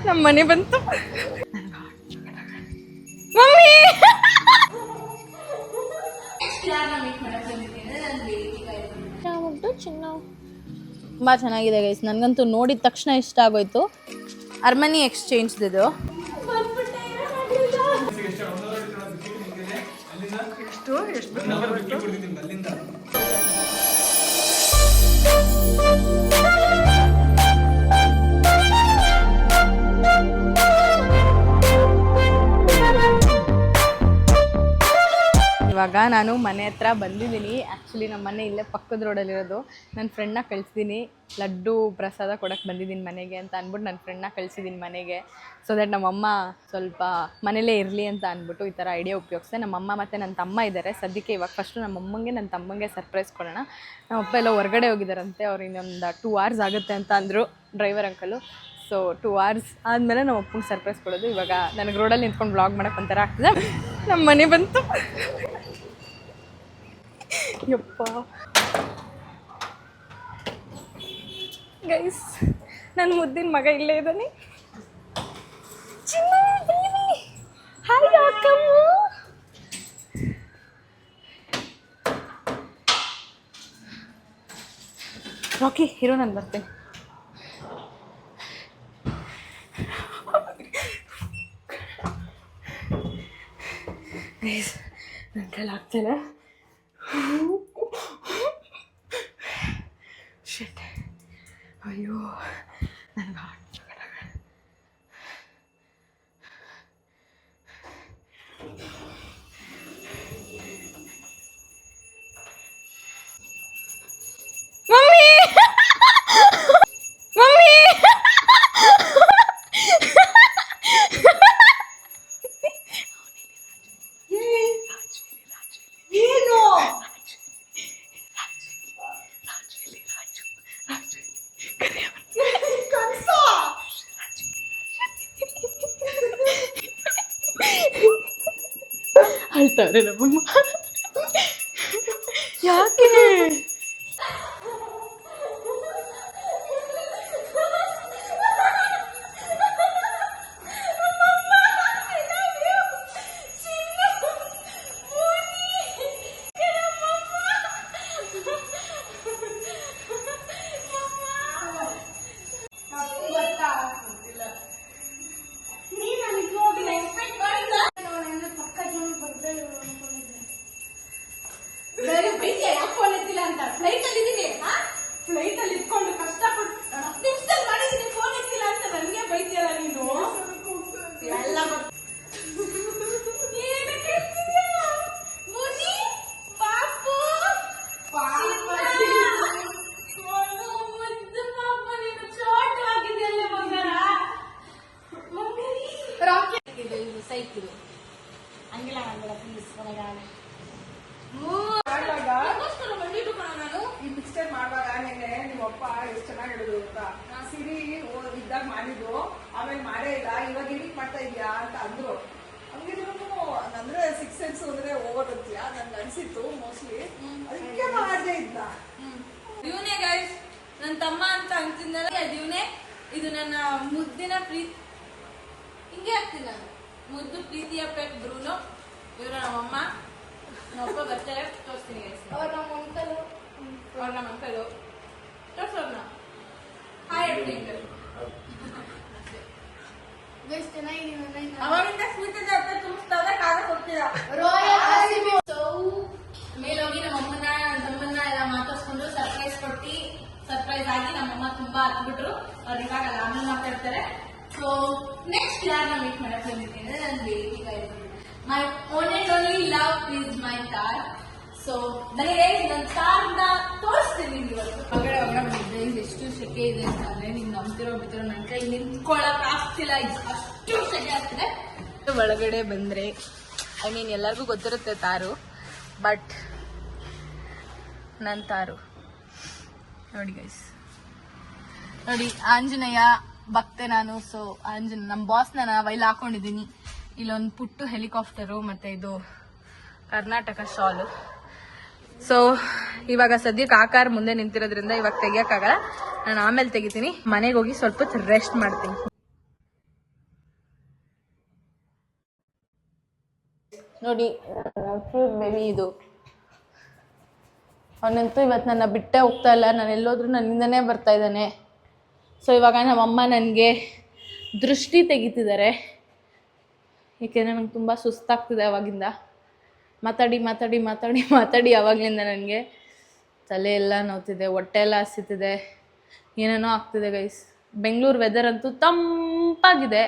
ನಮ್ಮ ಮನೆ ಬಂತು ಮಮ್ಮಿ. ತುಂಬಾ ಚೆನ್ನಾಗಿದೆ ಗೈಸ್, ನನಗಂತೂ ನೋಡಿದ ತಕ್ಷಣ ಇಷ್ಟ ಆಗೋಯ್ತು. ಅರ್ಮನಿ ಎಕ್ಸ್ಚೇಂಜ್ ಇದು. ಇವಾಗ ನಾನು ಮನೆ ಹತ್ರ ಬಂದಿದ್ದೀನಿ. ಆ್ಯಕ್ಚುಲಿ ನಮ್ಮ ಮನೆ ಇಲ್ಲೇ ಪಕ್ಕದ ರೋಡಲ್ಲಿರೋದು. ನನ್ನ ಫ್ರೆಂಡ್ನ ಕಳಿಸಿದ್ದೀನಿ, ಲಡ್ಡು ಪ್ರಸಾದ ಕೊಡೋಕ್ಕೆ ಬಂದಿದ್ದೀನಿ ಮನೆಗೆ ಅಂತ ಅಂದ್ಬಿಟ್ಟು ನನ್ನ ಫ್ರೆಂಡ್ನ ಕಳಿಸಿದ್ದೀನಿ ಮನೆಗೆ. ಸೊ ದಟ್ ನಮ್ಮಮ್ಮ ಸ್ವಲ್ಪ ಮನೇಲೇ ಇರಲಿ ಅಂತ ಅಂದ್ಬಿಟ್ಟು ಈ ಥರ ಐಡಿಯಾ ಉಪಯೋಗಿಸ್ದೆ. ನಮ್ಮಮ್ಮ ಮತ್ತು ನನ್ನ ತಮ್ಮ ಇದ್ದಾರೆ ಸದ್ಯಕ್ಕೆ. ಇವಾಗ ಫಸ್ಟು ನಮ್ಮಮ್ಮಂಗೆ ನನ್ನ ತಮ್ಮಂಗೆ ಸರ್ಪ್ರೈಸ್ ಕೊಡೋಣ. ನಮ್ಮಪ್ಪ ಎಲ್ಲ ಹೊರಗಡೆ ಹೋಗಿದ್ದಾರಂತೆ, ಅವ್ರು ಇನ್ನೊಂದು 2 hours ಆಗುತ್ತೆ ಅಂತ ಅಂದರು ಡ್ರೈವರ್ ಅಂಕಲು. ಸೊ 2 hours ಆದಮೇಲೆ ನಮ್ಮ ಅಪ್ಪಂಗೆ ಸರ್ಪ್ರೈಸ್ ಕೊಡೋದು. ಇವಾಗ ನನಗೆ ರೋಡಲ್ಲಿ ನಿಂತ್ಕೊಂಡು ವ್ಲಾಗ್ ಮಾಡೋಕ್ಕೆ ಒಂಥರ ಆಗ್ತದೆ. ನಮ್ಮ ಮನೆ ಬಂತು ಯಪ್ಪ ಗೈಸ್, ನನ್ನ ಮುದ್ದಿನ ಮಗ ಇಲ್ಲೇ ಇದ್ದಾನೆ. ಹಾಯ್ ಅಕ್ಕಮ್ಮ. ರಾಕಿ ಹೀರೋ, ನಾನು ಬರ್ತೇನೆ. ಗೈಸ್ ನನ್ನ ಕೈಲಿ ಆಗ್ತಿಲ್ಲ. ಶಿಟ್, ಅಯ್ಯೋ ನನಗೆ ಮಮ್ಮಿ ಮಮ್ಮಿ ಏನು ಅಳ್ತಾರೆ ನಮ್ಮಮ್ಮ. ಯಾಕೆ ಫ್ಲೈಟಲ್ಲಿ ಇಟ್ಕೊಂಡು ಕಷ್ಟಪಟ್ಟು 10 ನಿಮಿಷದಲ್ಲಿ ಮಾಡಿದ್ದೀನಿ, ಫೋನ್ ಎತ್ತಿಲ್ಲ ಅಂತ ನನಗೆ ಬೈತಿಯಲ್ಲ ನೀನು. ಎಲ್ಲ ಸೈಕಿಲ್ ಹಂಗಿಲ್ಲ ಹಂಗಿಲ್ಲ ಪ್ಲೀಸ್ ನನಗಾನೆ ಈ ಮಿಕ್ಸ್ಚರ್ ಮಾಡುವಾಗ ನೆನ್ನೆ ನಿಮ್ಮಪ್ಪ ಎಷ್ಟು ಚೆನ್ನಾಗಿ ಹೇಳಿದ್ರು ಅಂತ. ಸಿರಿ ಇದ್ದಾಗ ಮಾಡಿದ್ದು, ಆಮೇಲೆ ಮಾಡೇ ಇಲ್ಲ, ಇವಾಗ ಎಡಿಟ್ ಮಾಡ್ತಾ ಇದೀಯಾ ಅಂತ ಅಂದ್ರು. ಹಂಗಿದ್ರು ಅಂದ್ರೆ 6 cents ಅಂದ್ರೆ ಓವರ್ ಅಂತೀಯ ನನ್ಗೆ ಅನ್ಸಿತ್ತು ಮೋಸ್ಟ್ಲಿ, ಅದಕ್ಕೆ ಮಾಡದೇ ಇದ್ದ. ಇವನೇ ಗೈಸ್ ನನ್ನ ತಮ್ಮ ಅಂತ ಅಂತಿದ್ದಲ್ಲ, ಇವನೇ. ಇದು ನನ್ನ ಮುದ್ದಿನ ಪ್ರೀತಿ, ಹಿಂಗೆ ಆಗ್ತೀನಿ ನಾನು, ಮುದ್ದು ಪ್ರೀತಿಯ ಪೆಟ್ ಬ್ರೂನೋ. ಇವರು ನಮ್ಮಮ್ಮ, ನಮ್ಮಪ್ಪ ಬರ್ತಾರೆ, ತೋರಿಸ್ತೀನಿ ಗೈಸ್. ಅವ್ರ ನಮ್ಮ ಅಂಕಲು ತೋರ್ಸೋರ್ನ ಹಾಯ್ ಅಂಕಲ್. ಅವಾಗಿಂದ ಸ್ವೀಟ್ ಅರ್ಥ ತುಂಬಿಸ್ತಾವೆ, ಕಾಗ ಕೊಡ್ತೀರ. ಮೇಲೋಗಿ ನಮ್ಮಮ್ಮನ ತಮ್ಮನ್ನ ಎಲ್ಲ ಮಾತಾಡ್ಸ್ಕೊಂಡು ಸರ್ಪ್ರೈಸ್ ಕೊಟ್ಟು ಸರ್ಪ್ರೈಸ್ ಆಗಿ ನಮ್ಮಮ್ಮ ತುಂಬಾ ಹತ್ಬಿಟ್ರು. ಅವ್ರು ಇವಾಗಲ್ಲ ಆಮೇಲೆ ಮಾತಾಡ್ತಾರೆ. ಸೊ ನೆಕ್ಸ್ಟ್ ಯಾರನ್ನ ಮೀಟ್ ಮಾಡಕ್ ಬಂದಿದ್ದೀನಿ ಅಂದ್ರೆ ನನ್ನ baby guys. My own and only love is my car. So ನನಗೆ ನನ್ನ ಕಾರ್ನ ತೋರಿಸ್ತೀನಿ ಇವತ್ತು. ಹೊರಗಡೆ ಬಂದಿದ್ದೆ, ಎಷ್ಟು ಸೆಕೆ ಇದೆ ಅಂತಂದ್ರೆ ನಿಮ್ಗೆ ನಂಬ್ತಿರೋ ಬಿತ್ತಿರೋ ನನ್ನ ಕೈ ನಿಂತ್ಕೊಳಕ್ ಆಗ್ತಿಲ್ಲ, ಅಷ್ಟು ಸೆಕೆ ಆಗ್ತಿದೆ. ಒಳಗಡೆ ಬಂದ್ರೆ ಐ ಮೀನ್ ಎಲ್ಲರಿಗೂ ಗೊತ್ತಿರುತ್ತೆ ತಾರು, ಬಟ್ ನನ್ನ ತಾರು ನೋಡಿ ಗೈಸ್, ನೋಡಿ ಆಂಜನೇಯ ಭಕ್ತೆ ನಾನು. ಸೊ ಆಂಜನೇಯ ನಮ್ಮ ಬಾಸ್ನ ನಾವಲ್ಲಿ ಹಾಕೊಂಡಿದ್ದೀನಿ. ಇಲ್ಲೊಂದು ಪುಟ್ಟು ಹೆಲಿಕಾಪ್ಟರು ಮತ್ತೆ ಇದು ಕರ್ನಾಟಕ ಶಾಲು. ಸೊ ಇವಾಗ ಸದ್ಯಕ್ಕೆ ಆ ಕಾರ್ ಮುಂದೆ ನಿಂತಿರೋದ್ರಿಂದ ಇವಾಗ ತೆಗಿಯಕ್ಕಾಗಲ್ಲ, ನಾನು ಆಮೇಲೆ ತೆಗಿತೀನಿ. ಮನೆಗೆ ಹೋಗಿ ಸ್ವಲ್ಪ ಹೊತ್ತು ರೆಸ್ಟ್ ಮಾಡ್ತೀನಿ. ನೋಡಿ ಬೇಬಿ ಇದು. ಅವನಂತೂ ಇವತ್ತು ನನ್ನ ಬಿಟ್ಟೇ ಹೋಗ್ತಾ ಇಲ್ಲ, ನಾನು ಎಲ್ಲೋದ್ರೂ ನನ್ನಿಂದನೇ ಬರ್ತಾ ಇದ್ದಾನೆ. ಸೊ ಇವಾಗ ನಮ್ಮಮ್ಮ ನನಗೆ ದೃಷ್ಟಿ ತೆಗಿತಿದ್ದಾರೆ, ಏಕೆಂದರೆ ನಂಗೆ ತುಂಬ ಸುಸ್ತಾಗ್ತಿದೆ ಅವಾಗಿಂದ. ಮಾತಾಡಿ ಮಾತಾಡಿ ಮಾತಾಡಿ ಮಾತಾಡಿ ಆವಾಗಲಿಂದ ನನಗೆ ತಲೆ ಎಲ್ಲ ನೋವ್ತಿದೆ, ಹೊಟ್ಟೆ ಎಲ್ಲ ಹಸಿತಿದೆ, ಏನೇನೋ ಆಗ್ತಿದೆ ಗೈಸ್. ಬೆಂಗಳೂರು ವೆದರ್ ಅಂತೂ ತಂಪಾಗಿದೆ.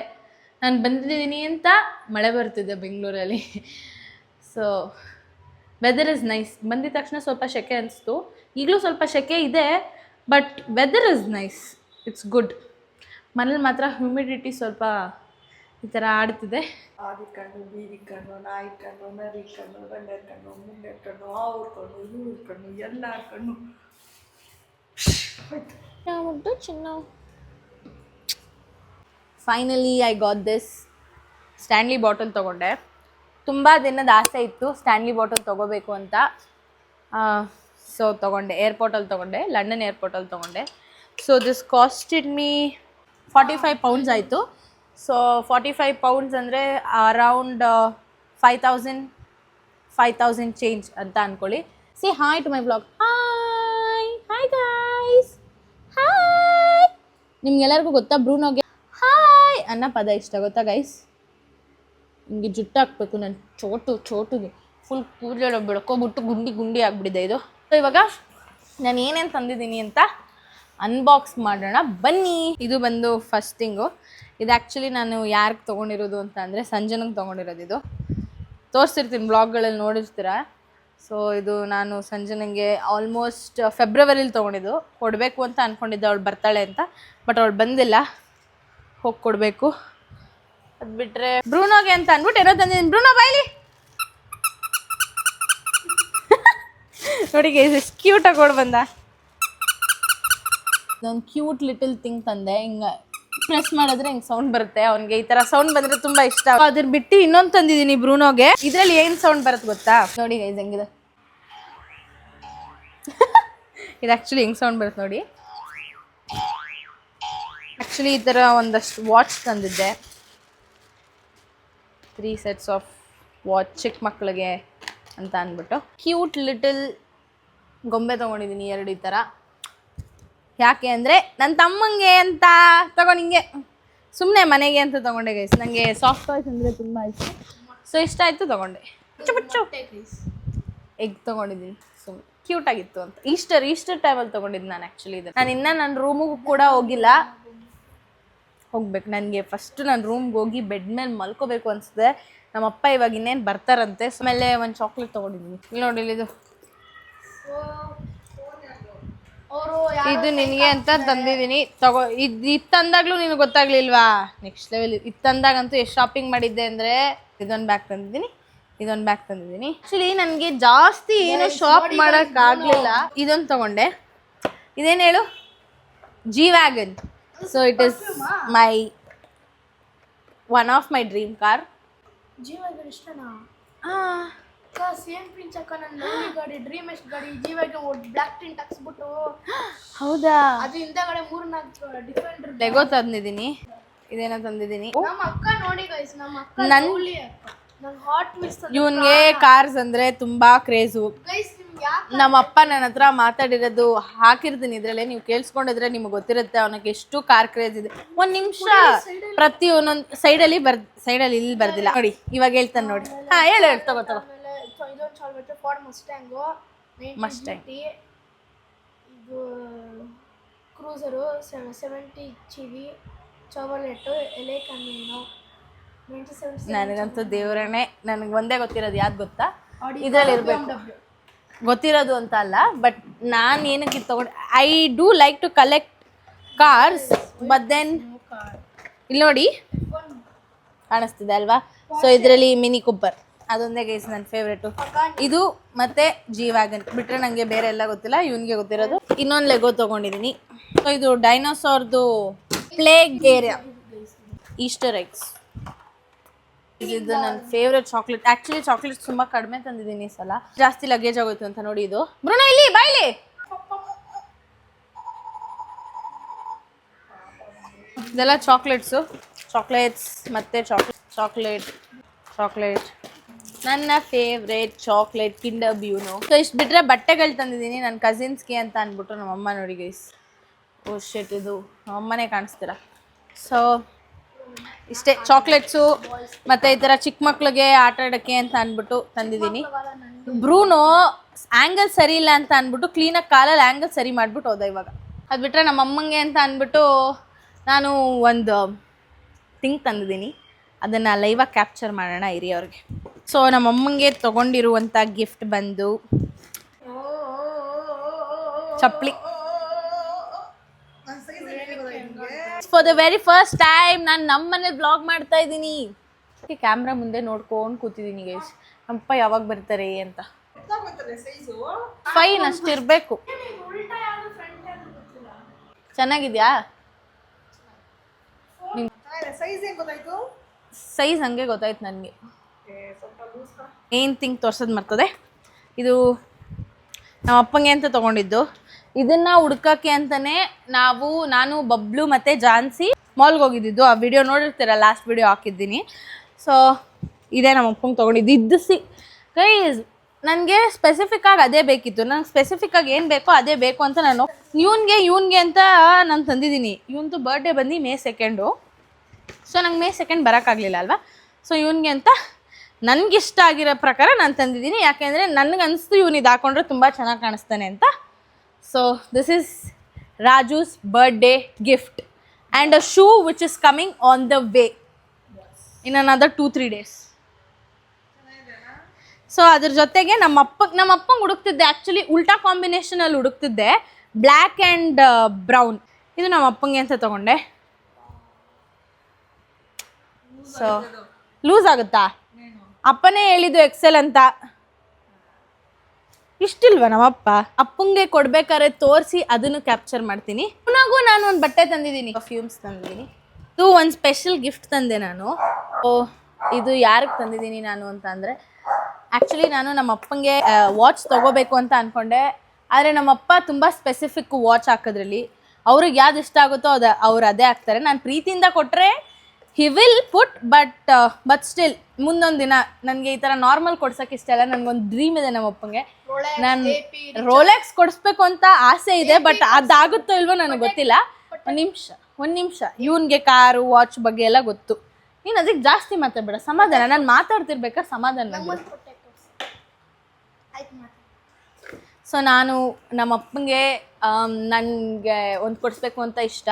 ನಾನು ಬಂದಿದ್ದೀನಿ ಅಂತ ಮಳೆ ಬರ್ತಿದೆ ಬೆಂಗಳೂರಲ್ಲಿ. So weather is nice. ಬಂದಿದ ತಕ್ಷಣ ಸ್ವಲ್ಪ ಸೆಕೆ ಅನಿಸ್ತು, ಈಗಲೂ ಸ್ವಲ್ಪ ಸೆಕೆ ಇದೆ, but weather is nice, it's good. ಮನೇಲಿ ಮಾತ್ರ ಹ್ಯೂಮಿಡಿಟಿ ಸ್ವಲ್ಪ ಈ ಥರ ಆಡ್ತಿದೆ. ಆದಿ ಕಣ್ಣು, ಬೀದಿ ಕಣ್ಣು, ನಾಯಿ ಕಣ್ಣು, ನರಿ ಕಣ್ಣು, ಗಂಡನ ಕಣ್ಣು, ಮುಂಡೆ ಕಣ್ಣು, ಅವ್ರ ಕಣ್ಣು, ಇವ್ರ ಕಣ್ಣು, ಎಲ್ಲ ಕಣ್ಣು. Finally I got this Stanley bottle ತೊಗೊಂಡೆ. ತುಂಬ ದಿನದ ಆಸೆ ಇತ್ತು ಸ್ಟ್ಯಾನ್ಲಿ ಬಾಟಲ್ ತೊಗೋಬೇಕು ಅಂತ. ಸೊ ತೊಗೊಂಡೆ, ಏರ್ಪೋರ್ಟಲ್ಲಿ ತೊಗೊಂಡೆ, ಲಂಡನ್ ಏರ್ಪೋರ್ಟಲ್ಲಿ ತೊಗೊಂಡೆ. So this costed me 45 pounds ಆಯಿತು. ಸೊ 45 ಪೌಂಡ್ಸ್ ಅಂದರೆ ಅರೌಂಡ್ 5,000 ಚೇಂಜ್ ಅಂತ ಅಂದ್ಕೊಳ್ಳಿ. See hi to my blog. Hi guys, hi. ನಿಮ್ಗೆಲ್ಲರಿಗೂ ಗೊತ್ತಾ ಬ್ರೂನೋಗೆ ಹಾಯ್ ಅನ್ನೋ ಪದ ಇಷ್ಟ, ಗೊತ್ತಾ ಗೈಸ್? ಹಿಂಗೆ ಜುಟ್ಟು ಹಾಕ್ಬೇಕು, ನಾನು ಚೋಟುಗೆ ಫುಲ್ ಕೂದಲೆಲ್ಲ ಬೆಳ್ಕೊಬಿಟ್ಟು ಗುಂಡಿ ಆಗಿಬಿಟ್ಟಿದೆ ಇದು. ಸೊ ಇವಾಗ ನಾನು ಏನೇನು ತಂದಿದ್ದೀನಿ ಅಂತ ಅನ್ಬಾಕ್ಸ್ ಮಾಡೋಣ ಬನ್ನಿ. ಇದು ಬಂದು ಫಸ್ಟ್ ಥಿಂಗು. ಇದು ಆ್ಯಕ್ಚುಲಿ ನಾನು ಯಾರಿಗೆ ತೊಗೊಂಡಿರೋದು ಅಂತ ಅಂದರೆ ಸಂಜನಂಗೆ ತೊಗೊಂಡಿರೋದು. ಇದು ತೋರಿಸ್ತಿರ್ತೀನಿ, ಬ್ಲಾಗ್ಗಳಲ್ಲಿ ನೋಡಿರ್ತೀರ. ಸೊ ಇದು ನಾನು ಸಂಜನಂಗೆ ಆಲ್ಮೋಸ್ಟ್ ಫೆಬ್ರವರಿಲಿ ತೊಗೊಂಡಿದ್ದು. ಕೊಡಬೇಕು ಅಂತ ಅಂದ್ಕೊಂಡಿದ್ದೆ, ಅವಳು ಬರ್ತಾಳೆ ಅಂತ, ಬಟ್ ಅವಳು ಬಂದಿಲ್ಲ, ಹೋಗಿ ಕೊಡಬೇಕು. ಅದು ಬಿಟ್ಟರೆ ಬ್ರೂನೋಗೆ ಅಂತ ಅಂದ್ಬಿಟ್ಟು ಏನೋ ತಂದಿದ್ದೀನಿ. ಬ್ರೂನೋ ಬಾಯ್ಲಿ ನೋಡಿ ಗೈಸ್, ಎಷ್ಟು ಕ್ಯೂಟಾಗಿ ಕೊಡು ಬಂದ. ಇದೊಂದು ಕ್ಯೂಟ್ ಲಿಟಲ್ ಥಿಂಗ್ ತಂದೆ. ಹಿಂಗೆ ಪ್ರೆಸ್ ಮಾಡಿದ್ರೆ ಹಿಂಗೆ ಸೌಂಡ್ ಬರುತ್ತೆ. ಅವ್ನಿಗೆ ಈ ಥರ ಸೌಂಡ್ ಬಂದರೆ ತುಂಬ ಇಷ್ಟ. ಅದ್ರ ಬಿಟ್ಟು ಇನ್ನೊಂದು ತಂದಿದ್ದೀನಿ ಬ್ರೂನೋಗೆ. ಇದರಲ್ಲಿ ಏನು ಸೌಂಡ್ ಬರುತ್ತೆ ಗೊತ್ತಾ? ನೋಡಿ ಗೈಸ್ ಹೆಂಗಿದೆ. ಇದು ಆ್ಯಕ್ಚುಲಿ ಹೆಂಗೆ ಸೌಂಡ್ ಬರುತ್ತೆ ನೋಡಿ. ಆ್ಯಕ್ಚುಲಿ ಈ ಥರ ಒಂದಷ್ಟು ವಾಚ್ ತಂದಿದ್ದೆ, 3 ಸೆಟ್ಸ್ ಆಫ್ ವಾಚ್ ಚಿಕ್ಕ ಮಕ್ಕಳಿಗೆ ಅಂತ ಅಂದ್ಬಿಟ್ಟು. ಕ್ಯೂಟ್ ಲಿಟಲ್ ಗೊಂಬೆ ತೊಗೊಂಡಿದ್ದೀನಿ 2 ಈ ಥರ. ಯಾಕೆ ಅಂದರೆ ನನ್ನ ತಮ್ಮಂಗೆ ಅಂತ ತೊಗೊಂಡು ಹಿಂಗೆ ಸುಮ್ಮನೆ ಮನೆಗೆ ಅಂತ ತೊಗೊಂಡೆ ಗೈಸ್. ನನಗೆ ಸಾಫ್ಟ್ ಟಾಯ್ಸ್ ಅಂದರೆ ತುಂಬ ಇಷ್ಟ. ಸೊ ಇಷ್ಟ ಆಯಿತು ತೊಗೊಂಡೆ. ಎಗ್ ತೊಗೊಂಡಿದ್ದೀನಿ ಸುಮ್ಮನೆ ಕ್ಯೂಟಾಗಿತ್ತು ಅಂತ. ಈಸ್ಟರ್ ಟೈಮಲ್ಲಿ ತೊಗೊಂಡಿದ್ದು ನಾನು ಆ್ಯಕ್ಚುಲಿ. ಇದು ನಾನು ಇನ್ನೂ ನನ್ನ ರೂಮಿಗೂ ಕೂಡ ಹೋಗಿಲ್ಲ, ಹೋಗ್ಬೇಕು. ನನಗೆ ಫಸ್ಟು ನನ್ನ ರೂಮ್ಗೆ ಹೋಗಿ ಬೆಡ್ ಮೇಲೆ ಮಲ್ಕೋಬೇಕು ಅನಿಸಿದೆ. ನಮ್ಮಪ್ಪ ಇವಾಗ ಇನ್ನೇನು ಬರ್ತಾರಂತೆ. ಆಮೇಲೆ ಒಂದು ಚಾಕ್ಲೇಟ್ ತೊಗೊಂಡಿದ್ದೀನಿ. ಇಲ್ಲಿ ನೋಡಿ, ಇದು ಇದು ನಿನಗೆ ಅಂತ ತಂದಿದ್ದೀನಿ, ತಗೋ. ಇದು ತಂದಾಗ್ಲೂ ನಿನಗೆ ಗೊತ್ತಾಗ್ಲಿಲ್ವಾ? Next level. ಇದು ತಂದಾಗಂತೂ ಎಷ್ಟು ಶಾಪಿಂಗ್ ಮಾಡಿದ್ದೆ ಅಂದರೆ, ಇದೊಂದು ಬ್ಯಾಗ್ ತಂದಿದ್ದೀನಿ, ಇದೊಂದು ಬ್ಯಾಗ್ ತಂದಿದ್ದೀನಿ. ಆ್ಯಕ್ಚುಲಿ ನನಗೆ ಜಾಸ್ತಿ ಏನು ಶಾಪ್ ಮಾಡೋಕ್ಕಾಗಲಿಲ್ಲ. ಇದೊಂದು ತೊಗೊಂಡೆ. ಇದೇನು ಹೇಳು? G-Wagon. So it is one of my dream car. G-Wagon ಇಷ್ಟನಾ? ಹಾಂ, ಸೇಮ್ ಪಿಂಚ್ ಅಕ್ಕ. ನನ್ನ ಲವ್ಲಿ ಗಾಡಿ, ಡ್ರೀಮ್ ಎಸ್ಟ್ ಗಾಡಿ G-Wagon ಬ್ಲ್ಯಾಕ್ ಟಿಂಟ್ ಹಾಕ್ಸ್ಬಿಟ್ಟು. ಹೌದಾ? ಅದು ಹಿಂದಗಡೆ 3-4 ಡಿಫೆಂಡರ್ ಲೆಗೋ ತಂದಿದ್ದೀನಿ. ಇದೇನೋ ತಂದಿದ್ದೀನಿ. ನಮ್ಮ ಅಕ್ಕ ನೋಡಿ ಗೈಸ್, ನಮ್ಮ ಅಕ್ಕ ಲವ್ಲಿ ಅಕ್ಕ. ನಂಗೆ ಹಾಟ್ ಮಿಸ್. ಇವನ್ಗೆ ಕಾರ್ಸ್ ಅಂದರೆ ತುಂಬ ಕ್ರೇಜು ಗೈಸ್. ನಿಮ್ಗೆ ಯಾಕೆ ನಮ್ಮ ಅಪ್ಪ ನನ್ನ ಹತ್ರ ಮಾತಾಡಿರೋದು ಹಾಕಿರ್ತೀನಿ ಇದರಲ್ಲೇ, ನೀವು ಕೇಳಿಸ್ಕೊಂಡಿದ್ರೆ ನಿಮ್ಗೆ ಗೊತ್ತಿರುತ್ತೆ ಅವನಿಗೆ ಎಷ್ಟು ಕಾರ್ ಕ್ರೇಜ್ ಇದೆ. ಒಂದು ನಿಮಿಷ, ಪ್ರತಿ ಒಂದೊಂದು ಸೈಡಲ್ಲಿ ಇಲ್ಲಿ ಬರ್ದಿಲ್ಲ ನೋಡಿ. ಇವಾಗ ಹೇಳ್ತಾನೆ ನೋಡಿ. ಹಾಂ ಹೇಳು, ತಗೋ. ಆಮೇಲೆ ಇದೊಂದು ಚಾಲ್ಬೆಟ್ರೆ ಫಾರ್ಡ್ ಮಸ್ಟ್ಯಾಂಗು 90 ಇದು ಕ್ರೂಸರು 70 ಚಿವಿ ಚವಲೆಟ್ಟು ಎಲೆ ಕಮ್ಮಿನೋ 97. ನನಗಂತೂ ದೇವರೇ, ನನಗೆ ಒಂದೇ ಗೊತ್ತಿರೋದು ಯಾವ್ದು ಗೊತ್ತಾ? ಇದರಲ್ಲಿ ಇರಬೇಕು. ಗೊತ್ತಿರೋದು ಅಂತ ಅಲ್ಲ, ಬಟ್ ನಾನು ಏನಕ್ಕೆ ತೊಗೊಂಡು, I do like to collect cars, but then ಇಲ್ಲಿ ನೋಡಿ ಕಾಣಿಸ್ತಿದೆ ಅಲ್ವಾ? ಸೊ ಇದರಲ್ಲಿ ಮಿನಿ ಕೂಪರ್ ಅದೊಂದೇ ಗೈಸ್ ನನ್ನ ಫೇವ್ರೇಟು. ಇದು ಮತ್ತು G-Wagon ಬಿಟ್ಟರೆ ನನಗೆ ಬೇರೆ ಎಲ್ಲ ಗೊತ್ತಿಲ್ಲ. ಇವನಿಗೆ ಗೊತ್ತಿರೋದು. ಇನ್ನೊಂದು ಲೆಗೋ ತೊಗೊಂಡಿದ್ದೀನಿ. ಸೊ ಇದು ಡೈನೋಸಾರ್ದು ಪ್ಲೇಗ್ ಏರಿಯಾ ಈಸ್ಟರ್ ಎಗ್ಸ್. ಇದು ನನ್ನ ಫೇವ್ರೆಟ್ ಚಾಕ್ಲೇಟ್. ಆ್ಯಕ್ಚುಲಿ ಚಾಕ್ಲೇಟ್ಸ್ ತುಂಬ ಕಡಿಮೆ ತಂದಿದ್ದೀನಿ ಈ ಸಲ, ಜಾಸ್ತಿ ಲಗೇಜ್ ಆಗೋಯ್ತು ಅಂತ ನೋಡಿ. ಇದು ಬ್ರೂನೋ ಇಲ್ಲಿ ಬಾಯ್ಲಿ. ಇದೆಲ್ಲ ಚಾಕ್ಲೇಟ್ಸ್ ಮತ್ತು ಚಾಕ್ಲೇಟ್ ನನ್ನ ಫೇವ್ರೇಟ್ ಚಾಕ್ಲೇಟ್ ಕಿಂಡರ್ ಬ್ಯೂನೋ. ಸೊ ಇಷ್ಟು ಬಿಟ್ಟರೆ ಬಟ್ಟೆಗಳು ತಂದಿದ್ದೀನಿ ನನ್ನ ಕಸಿನ್ಸ್ಗೆ ಅಂತ ಅಂದ್ಬಿಟ್ಟು ನಮ್ಮಮ್ಮ ನೋಡಿ ಗೈಸ್. ಓ ಶೆಟ್, ಇದು ನಮ್ಮಮ್ಮನೇ ಕಾಣಿಸ್ತೀರ. ಸೊ ಇಷ್ಟೇ ಚಾಕ್ಲೇಟ್ಸು ಮತ್ತು ಈ ಥರ ಚಿಕ್ಕ ಮಕ್ಳಿಗೆ ಆಟ ಆಡೋಕ್ಕೆ ಅಂತ ಅಂದ್ಬಿಟ್ಟು ತಂದಿದ್ದೀನಿ. ಬ್ರೂನೋ ಆ್ಯಂಗಲ್ ಸರಿ ಇಲ್ಲ ಅಂತ ಅಂದ್ಬಿಟ್ಟು ಕ್ಲೀನಾಗಿ ಕಾಲಲ್ಲಿ ಆ್ಯಂಗಲ್ ಸರಿ ಮಾಡಿಬಿಟ್ಟು ಹೋದ ಇವಾಗ. ಅದು ಬಿಟ್ಟರೆ ನಮ್ಮ ಅಮ್ಮಂಗೆ ಅಂತ ಅಂದ್ಬಿಟ್ಟು ನಾನು ಒಂದು ಥಿಂಗ್ ತಂದಿದ್ದೀನಿ, ಅದನ್ನು ಲೈವಾಗಿ ಕ್ಯಾಪ್ಚರ್ ಮಾಡೋಣ ಇರಿ ಅವ್ರಿಗೆ. ಸೊ ನಮ್ಮ ಅಮ್ಮಂಗೆ ತೊಗೊಂಡಿರುವಂಥ ಗಿಫ್ಟ್ ಬಂದು ಚಪ್ಪಲಿ. For the very first time ನಾನು ನಮ್ಮನೇಲಿ ಬ್ಲಾಗ್ ಮಾಡ್ತಾ ಇದ್ದೀನಿ. ಕ್ಯಾಮ್ರಾ ಮುಂದೆ ನೋಡ್ಕೊಂಡು ಕೂತಿದ್ದೀನಿ ಗೈಸ್, ನಮ್ಮಪ್ಪ ಯಾವಾಗ ಬರ್ತಾರೆ ಅಂತ. ಫೈನ್ ಅಷ್ಟಿರಬೇಕು. ಚೆನ್ನಾಗಿದ್ಯಾ? ಸೈಜ್ ಹಂಗೆ ಗೊತ್ತಾಯ್ತು ನನಗೆ. ಏನು ಥಿಂಗ್ ತೋರ್ಸೋದು ಮರ್ತದೆ. ಇದು ನಮ್ಮ ಅಪ್ಪಂಗೆ ಅಂತ ತೊಗೊಂಡಿದ್ದು. ಇದನ್ನು ಹುಡ್ಕೋಕ್ಕೆ ಅಂತಲೇ ನಾನು ಬಬ್ಲು ಮತ್ತು ಜಾನ್ಸಿ ಮಾಲ್ಗೆ ಹೋಗಿದ್ದಿದ್ದು. ಆ ವಿಡಿಯೋ ನೋಡಿರ್ತೀರ, ಲಾಸ್ಟ್ ವಿಡಿಯೋ ಹಾಕಿದ್ದೀನಿ. ಸೊ ಇದೇ ನಮ್ಮ ಅಪ್ಪಂಗೆ ತೊಗೊಂಡಿದ್ದು. ಇದು ಗೈಸ್ ನನಗೆ ಸ್ಪೆಸಿಫಿಕ್ಕಾಗಿ ಅದೇ ಬೇಕಿತ್ತು. ನಂಗೆ ಸ್ಪೆಸಿಫಿಕ್ಕಾಗಿ ಏನು ಬೇಕೋ ಅದೇ ಬೇಕು ಅಂತ ನಾನು ಇವನ್ಗೆ ಅಂತ ನಾನು ತಂದಿದ್ದೀನಿ. ಇವನ್ದು ಬರ್ಡೇ ಬಂದು May 2. ಸೊ ನಂಗೆ May 2 ಬರೋಕ್ಕಾಗಲಿಲ್ಲ ಅಲ್ವಾ. ಸೊ ಇವನ್ಗೆ ಅಂತ ನನಗಿಷ್ಟ ಆಗಿರೋ ಪ್ರಕಾರ ನಾನು ತಂದಿದ್ದೀನಿ. ಯಾಕೆಂದರೆ ನನಗೆ ಅನಿಸ್ತು ಇದು ಹಾಕೊಂಡ್ರೆ ತುಂಬ ಚೆನ್ನಾಗಿ ಕಾಣಿಸ್ತಾನೆ ಅಂತ. So this is Raju's birthday gift and a shoe which is coming on the way in another 2-3 days. So ಅದ್ರ ಜೊತೆಗೆ ನಮ್ಮ ಅಪ್ಪಂಗೆ ಹುಡುಕ್ತಿದ್ದೆ. ಆ್ಯಕ್ಚುಲಿ ಉಲ್ಟಾ ಕಾಂಬಿನೇಷನಲ್ಲಿ ಹುಡುಕ್ತಿದ್ದೆ, ಬ್ಲ್ಯಾಕ್ ಆ್ಯಂಡ್ ಬ್ರೌನ್. ಇದು ನಮ್ಮ ಅಪ್ಪಂಗೆ ಅಂತ ತೊಗೊಂಡೆ. ಸೊ ಲೂಸ್ ಆಗುತ್ತಾ? ಅಪ್ಪನೇ ಹೇಳಿದ್ದು ಎಕ್ಸೆಲ್ ಅಂತ. ಇಷ್ಟಿಲ್ವ ನಮ್ಮಪ್ಪ? ಅಪ್ಪಂಗೆ ಕೊಡ್ಬೇಕಾದ್ರೆ ತೋರಿಸಿ ಅದನ್ನು ಕ್ಯಾಪ್ಚರ್ ಮಾಡ್ತೀನಿ. ಪುನಗೂ ನಾನು ಒಂದು ಬಟ್ಟೆ ತಂದಿದ್ದೀನಿ, ಪರ್ಫ್ಯೂಮ್ಸ್ ತಂದಿದ್ದೀನಿ. ಇದು ಒಂದು ಸ್ಪೆಷಲ್ ಗಿಫ್ಟ್ ತಂದೆ ನಾನು. ಇದು ಯಾರಿಗೆ ತಂದಿದ್ದೀನಿ ನಾನು ಅಂತ ಅಂದರೆ, ಆ್ಯಕ್ಚುಲಿ ನಾನು ನಮ್ಮ ಅಪ್ಪಂಗೆ ವಾಚ್ ತೊಗೋಬೇಕು ಅಂತ ಅಂದ್ಕೊಂಡೆ. ಆದರೆ ನಮ್ಮಪ್ಪ ತುಂಬ ಸ್ಪೆಸಿಫಿಕ್ ವಾಚ್ ಹಾಕೋದ್ರಲ್ಲಿ ಅವ್ರಿಗೆ ಯಾವ್ದು ಇಷ್ಟ ಆಗುತ್ತೋ ಅವ್ರು ಅದೇ ಹಾಕ್ತಾರೆ. ನಾನು ಪ್ರೀತಿಯಿಂದ ಕೊಟ್ಟರೆ he will put, but still ಮುಂದೊಂದು ದಿನ ನನಗೆ ಈ ಥರ ನಾರ್ಮಲ್ ಕೊಡ್ಸೋಕೆ ಇಷ್ಟ ಇಲ್ಲ. ನನಗೊಂದು ಡ್ರೀಮ್ ಇದೆ ನಮ್ಮ ಅಪ್ಪಂಗೆ. ನಾನು ರೋಲೆಕ್ಸ್ ಕೊಡಿಸ್ಬೇಕು ಅಂತ ಆಸೆ ಇದೆ, ಬಟ್ ಅದಾಗುತ್ತೋ ಇಲ್ವೋ ನನಗೆ ಗೊತ್ತಿಲ್ಲ. ಒಂದು ನಿಮಿಷ ಇವನಿಗೆ ಕಾರು ವಾಚ್ ಬಗ್ಗೆ ಎಲ್ಲ ಗೊತ್ತು. ನೀನು ಅದಕ್ಕೆ ಜಾಸ್ತಿ ಮಾತಾಡ್ಬೇಡ, ಸಮಾಧಾನ. ನಾನು ಮಾತಾಡ್ತಿರ್ಬೇಕಾದ್ರೆ ಸಮಾಧಾನ. ಸೊ ನಾನು ನಮ್ಮ ಅಪ್ಪಂಗೆ ನನಗೆ ಒಂದು ಕೊಡಿಸ್ಬೇಕು ಅಂತ ಇಷ್ಟ,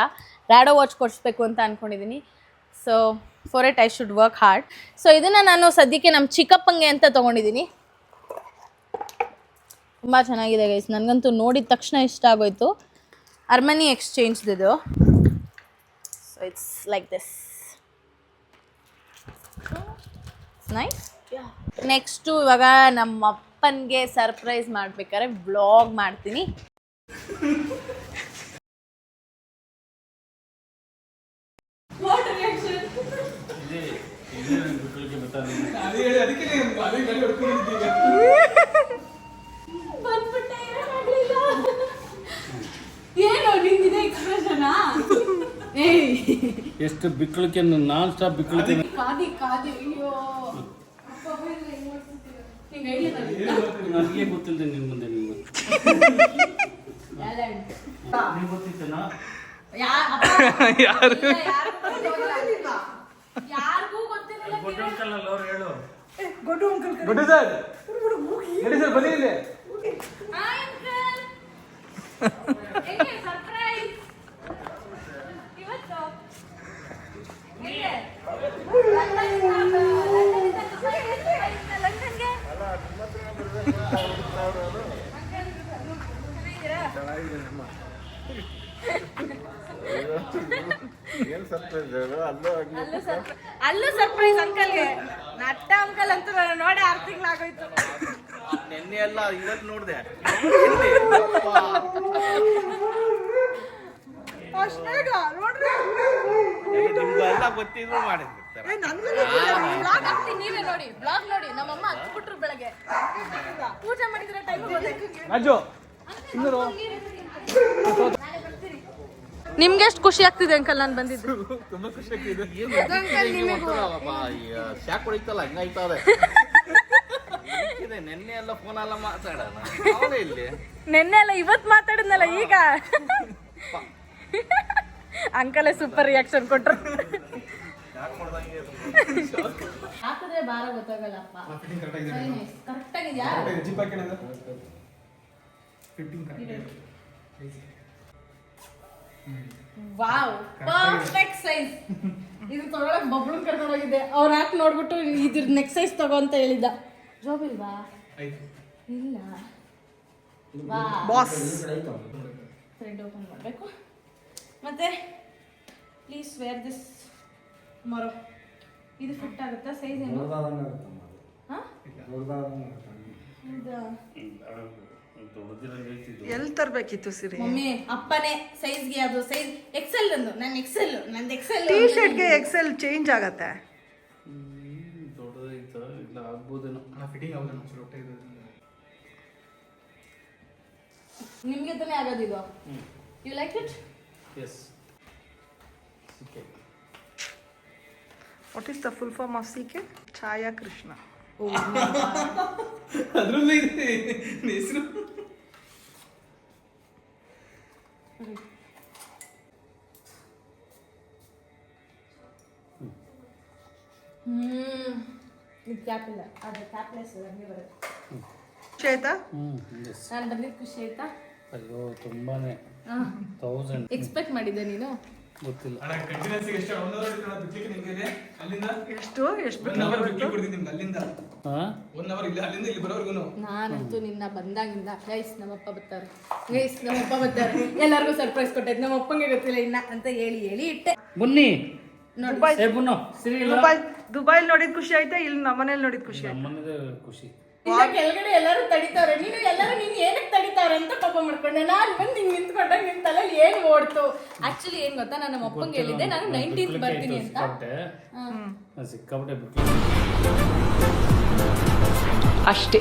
ರ್ಯಾಡೋ ವಾಚ್ ಕೊಡಿಸ್ಬೇಕು ಅಂತ ಅಂದ್ಕೊಂಡಿದ್ದೀನಿ. So for it I should work hard. So ಇದನ್ನು ನಾನು ಸದ್ಯಕ್ಕೆ ನಮ್ಮ ಚಿಕ್ಕಪ್ಪಂಗೆ ಅಂತ ತೊಗೊಂಡಿದ್ದೀನಿ. ತುಂಬ ಚೆನ್ನಾಗಿದೆ ಗೈಸ್, ನನಗಂತೂ ನೋಡಿದ ತಕ್ಷಣ ಇಷ್ಟ ಆಗೋಯ್ತು. ಅರ್ಮನಿ ಎಕ್ಸ್ಚೇಂಜ್ದಿದು. So it's like this. Nice. Next ಇವಾಗ ನಮ್ಮ ಅಪ್ಪನಿಗೆ ಸರ್ಪ್ರೈಸ್ ಮಾಡ್ಬೇಕಾದ್ರೆ ವ್ಲಾಗ್ ಮಾಡ್ತೀನಿ. ಎಷ್ಟು ಬಿಕ್ಕಳಿಕೆ, ನಾನ್ ಸ್ಟಾಪ್ ಬಿಕ್ಕಳಿಕೆ. ನನಗೆ ಗೊತ್ತಿಲ್ಲ ನಿಮ್ಮ ಮುಂದೆ. ನಿಮ್ಗೆ ಗೊತ್ತಿತ್ತೇನಾ? ಅಲ್ಲೂ ಸರ್ಪ್ರೈಸ್ ಅಂಕಲ್ಗೆ. ನಟ್ಟ ಅಂಕಲ್ ಅಂತೂ ನಾನು ನೋಡಿ 6 ತಿಂಗಳಾಗೋಯ್ತು. ನೆನ್ನೆ ಎಲ್ಲ ಇವತ್ತು ನೋಡಿದೆ. ನಿಮ್ಗೆಲ್ಲ ಗೊತ್ತಿದ್ರು ಮಾಡಿರ್ತಾರೆ. ನೀವೇ ನೋಡಿ, ಬ್ಲಾಗ್ ನೋಡಿ. ನಮ್ಮಮ್ಮ ಹತ್ಬಿಟ್ರು ಬೆಳಗ್ಗೆ ಪೂಜೆ ಮಾಡಿದ್ರೆ ಟೈಮ್. ನಿಮ್ಗೆ ಎಷ್ಟು ಖುಷಿ ಆಗ್ತಿದೆ ಅಂಕಲ್ ನಾನು ಬಂದಿದ್ದು? ತುಂಬಾ ಖುಷಿ ಆಗ್ತಿದೆ. ಶಾಕ್ ಹೊಡಿತಲ್ಲ, ಹಂಗಾಯ್ತದೆ. ಅದೇ ನೆನ್ನೆ ಎಲ್ಲ ಫೋನೆಲ್ಲ ಮಾತಾಡೋಣ ಅವನೇ ಇಲ್ಲಿ ನೆನ್ನೆ ಅಲ್ಲ ಇವತ್ತು ಮಾತಾಡಿದ್ನಲ್ಲ ಈಗ ಅಂಕಲೇ ಸೂಪರ್ ರಿಯಾಕ್ಷನ್ ಕೊಟ್ರು. ಹಾಕಿದ್ರೆ ಭಾರ ಗೊತ್ತಾಗಲ್ಲಪ್ಪ. ಕರೆಕ್ಟ್ ಆಗಿದ್ಯಾ? Wow, perfect size. ಇದು ತಗೊಳಕ್ ಬಬ್ಳು ಕರ್ಕೊಂಡು ಹೋಗಿದ್ದೆ. ಅವ್ರು ಯಾಕೆ ನೋಡ್ಬಿಟ್ಟು ಇದ್ರ ನೆಕ್ಸ್ಟ್ ಸೈಜ್ ತಗೋ ಅಂತ ಹೇಳಿದ್ದ. ಜಾಬ್ ಇಲ್ವಾ? ಇಲ್ಲ. ಬಾಸ್ ಥ್ರೆಡ್ ಓಪನ್ ಮಾಡಬೇಕು. ಮತ್ತೆ ಪ್ಲೀಸ್ ವೇರ್ ದಿಸ್ ಮರೋ. ಇದು ಫಿಟ್ ಆಗುತ್ತಾ? ಸೈಜ್ ಏನು? ಹಾಂ, ಎಲ್ಲಿ ತರಬೇಕಿತ್ತು ಸಿರಿ? ಮಮ್ಮಿ ಅಪ್ಪನೇ ಸೈಜ್ಗೆ ಅದು ಸೈಜ್ ಎಕ್ಸೆಲ್ ಅಂದು. ನಾನು ಎಕ್ಸೆಲ್, ನಂದು ಎಕ್ಸೆಲ್. ಟೀ ಶರ್ಟ್ಗೆ ಎಕ್ಸೆಲ್ ಚೇಂಜ್ ಆಗತ್ತೆ. ದೊಡ್ಡದೈತ ಇಲ್ಲ ಆಗ್ಬೋದೇನೋ. ಫಿಟ್ಟಿಂಗ್ ಆಗೋದು ನಿಮಗೆ ತಾನೇ ಆಗೋದಿದು. You like it? Yes. What is the full form of CK? Chhaya Krishna. ಅದ್ರಲ್ಲೂ ಇದೆ ಹೆಸರು. ಇದು ಕ್ಯಾಪ್ ಇಲ್ಲ, ಅದು ಕ್ಯಾಪ್ಲೆಸ್ ಹಂಗೆ ಬರುತ್ತೆ. ಖುಷಿ ಆಯ್ತಾ? ಎಸ್. ನಾನು ಬಂದಿದ್ದು ಖುಷಿ ಆಯ್ತಾ? ಅಯ್ಯೋ ತುಂಬಾನೇ 1000 ಎಕ್ಸ್ಪೆಕ್ಟ್ ಮಾಡಿದ್ದೆ ನೀನು? ಗೊತ್ತಿಲ್ಲ. ಅಣ್ಣ ಕಂಟಿನ್ಯೂಸ್ ಎಷ್ಟು 1 ಅವರ್ ಬಿಡ್ಲಿಕ್ಕೆ ನಿಮ್ಗೆ ಅಲ್ಲಿಂದ ಎಷ್ಟು 1 ಅವರ್ ಬಿಡ್ಲಿಕ್ಕೆ ಕೊಡ್ತೀನಿ ನಿಮ್ಗೆ ಅಲ್ಲಿಂದ ಹಾ 1 ಅವರ್ ಇಲ್ಲ ಅಲ್ಲಿಂದ ಇಲ್ಲಿ ಬರೋವರೆಗೂ. ನಾನಂತೂ ನಿನ್ನ ಬಂದಾಗಿಂದ ಗೈಸ್ ನಮ್ಮಪ್ಪ ಬರ್ತಾರೆ, ಗೈಸ್ ನಮ್ಮಪ್ಪ ಬರ್ತಾರೆ, ಎಲ್ಲರಿಗೂ ಸರ್ಪ್ರೈಸ್ ಕೊಟ್ಟೈತೆ, ನಮ್ಮ ಅಪ್ಪಂಗೆ ಗೊತ್ತಿಲ್ಲ ಇನ್ನ ಅಂತ ಹೇಳಿ ಹೇಳಿ ಇಟ್ಟೆ. ಬನ್ನಿ ನೋಡಿ ಏ ಬುನ್ನು ಸಿರಿ ಇಲ್ಲ ದುಬೈಲ್ ನೋಡಿದ್ ಖುಷಿ ಆಯ್ತಾ? ಇಲ್ಲಿ ನಮ್ಮನೇಲಿ ನೋಡಿದ್ ಖುಷಿ ಆಯ್ತಾ? ನಮ್ಮನೇದೇ ಖುಷಿ. ಇಲ್ಲ, ಕೆಳಗಡೆ ಎಲ್ಲರೂ ತಡಿತಾವ್ರೆ, ನೀನು ಏನಕ್ಕೆ ತಡಿತಾವ್ರೆ ಅಂತ ಪಾಪ ಮಾಡ್ಕೊಂಡೆ. ನಾನು ಬಂದು ಹಿಂಗೆ ನಿಂತ್ಕೊಂಡಾಗ ನಿನ್ನ ತಲೆಯಲ್ಲಿ ಏನು ಓಡ್ತು. ಆಕ್ಚುಲಿ ಏನ್ ಗೊತ್ತಾ, ನಾನು ನಮ್ಮ ಅಪ್ಪಂಗೆ ಹೇಳಿದ್ದೆ ನಾನು 19th ಬರ್ತೀನಿ ಅಂತ. ಸಿಕ್ಕಾಪಟ್ಟೆ ಬಿಟ್ಟು ಅಷ್ಟೇ.